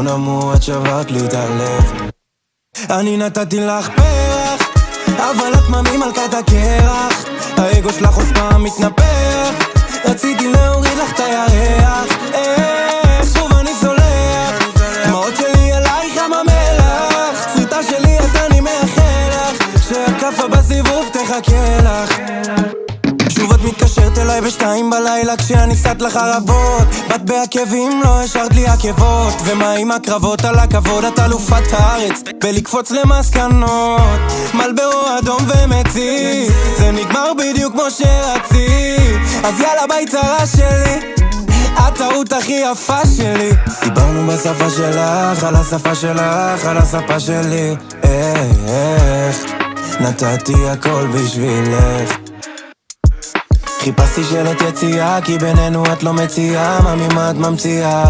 נמו את שברת לי את הלב. אני נתתי לך פרח, אבל את ממי מלכת הקרח. האגו שלך עוד פעם מתנפח, רציתי להוריד לך את הירח. שוב אני סולח, דמעות שלי אלייך ים המלח. צריטה שלי את אני מאחל לך, שהקפה בסיבוב תחכה לך. שוב את מתקשרת אליי בשתיים בלילה כשאני סט לך רבות. בת בעקבים לא השארת לי עקבות. ומה עם הקרבות על הכבוד? את אלופת הארץ בלקפוץ למסקנות. מלברו אדום ומציץ, זה נגמר בדיוק כמו שרצית. אז יאללה ביי צרה שלי, הטעות הכי יפה שלי. דיברנו בשפה שלך, על השפה שלך, על השפה שלי. איך נתתי הכל בשבילך. חיפשתי שלט יציאה, כי בינינו את לא מציאה. מה ממה את ממציאה?